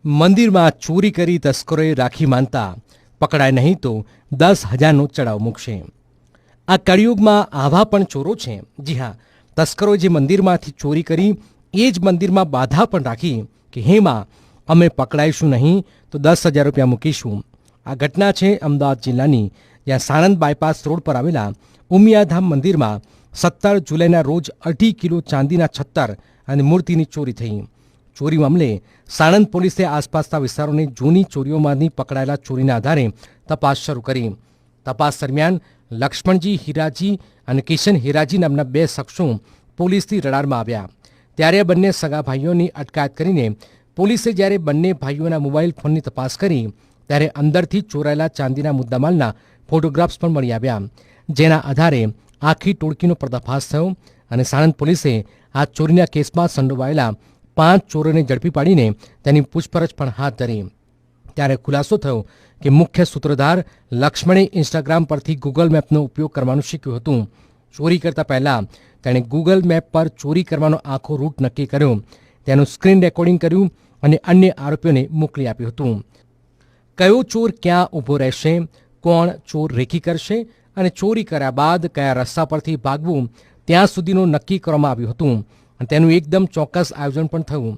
મંદિરમાં ચોરી કરી તસ્કરોએ રાખી માનતા પકડાય નહીં તો 10,000નો ચડાવ મૂકશે। આ કળિયુગમાં આવા પણ ચોરો છે। જી હા, તસ્કરોએ જે મંદિરમાંથી ચોરી કરી એ જ મંદિરમાં બાધા પણ રાખી કે હેમાં અમે પકડાઈશું નહીં તો 10,000 રૂપિયા મૂકીશું। આ ઘટના છે અમદાવાદ જિલ્લાની, જ્યાં સાણંદ બાયપાસ રોડ પર આવેલા ઉમિયાધામ મંદિરમાં 17 જુલાઈના રોજ 2.5 કિલો ચાંદીના છત્તર અને મૂર્તિની ચોરી થઈ। ચોરી મામલે સાણંદ પોલીસે આસપાસના વિસ્તારોની જૂની ચોરીઓમાંથી પકડાયેલા ચોરીના આધારે તપાસ શરૂ કરી। તપાસ દરમિયાન લક્ષ્મણજી હીરાજી અને કિશન હીરાજી નામના 2 શખ્સો પોલીસની રડારમાં આવ્યા। ત્યારે બંને સગા ભાઈઓની અટકાયત કરીને પોલીસે જ્યારે બંને ભાઈઓના મોબાઈલ ફોનની તપાસ કરી ત્યારે અંદરથી ચોરાયેલા ચાંદીના મુદ્દામાલના ફોટોગ્રાફ્સ પણ મળી આવ્યા, જેના આધારે આખી ટોળકીનો પર્દાફાશ થયો અને સાણંદ પોલીસે આ ચોરીના કેસમાં સંડોવાયેલા 5 ચોરોને ઝડપી પાડીને તેની પૂછપરછ પણ હાથ ધરી। ત્યારે ખુલાસો થયો કે મુખ્ય સૂત્રધાર લક્ષ્મણે ઇન્સ્ટાગ્રામ પરથી ગૂગલ મેપનો ઉપયોગ કરવાનું શીખ્યું હતું। ચોરી કરતા પહેલા તેણે ગૂગલ મેપ પર ચોરી કરવાનો આખો રૂટ નક્કી કર્યો, તેનું સ્ક્રીન રેકોર્ડિંગ કર્યું અને અન્ય આરોપીઓને મોકલી આપ્યું હતું। કયો ચોર ક્યાં ઊભો રહેશે, કોણ ચોર રેકી કરશે અને ચોરી કર્યા બાદ કયા રસ્તા પરથી ભાગવું ત્યાં સુધીનું નક્કી કરવામાં આવ્યું હતું અને તેનું એકદમ ચોક્કસ આયોજન પણ થયું।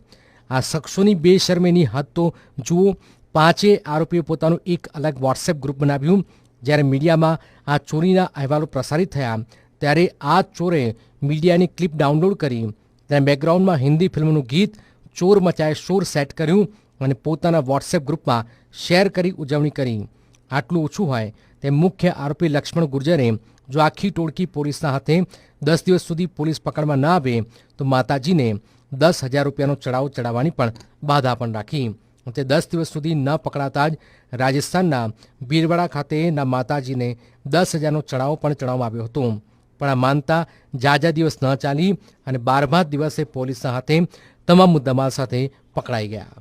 આ શખ્સોની બેશરમીની હદ તો જુઓ। 5 આરોપીએ પોતાનું એક અલગ વોટ્સએપ ગ્રુપ બનાવ્યું। જ્યારે મીડિયામાં આ ચોરીના અહેવાલો પ્રસારિત થયા ત્યારે આ ચોરે મીડિયાની ક્લિપ ડાઉનલોડ કરી તેના બેકગ્રાઉન્ડમાં હિન્દી ફિલ્મનું ગીત ચોર મચાએ શોર સેટ કર્યું અને પોતાના વોટ્સએપ ગ્રુપમાં શેર કરી ઉજવણી કરી। આટલું ઓછું હોય તે મુખ્ય આરોપી લક્ષ્મણ ગુર્જરે જો આખી ટોળકી પોલીસના હાથે 10 દિવસ સુધી પોલીસ પકડમાં ના આવે તો માતાજીને 10,000 રૂપિયાનો ચડાવો ચડાવવાની પણ બાધા પણ રાખી। તે 10 દિવસ સુધી ન પકડાતા જ રાજસ્થાનના ભીલવાડા ખાતેના માતાજીને 10,000નો ચડાવો પણ ચડાવવામાં આવ્યો હતો, પણ આ માનતા જાજા દિવસ ન ચાલી અને 12મા દિવસે પોલીસના હાથે તમામ મુદ્દામાલ સાથે પકડાઈ ગયા।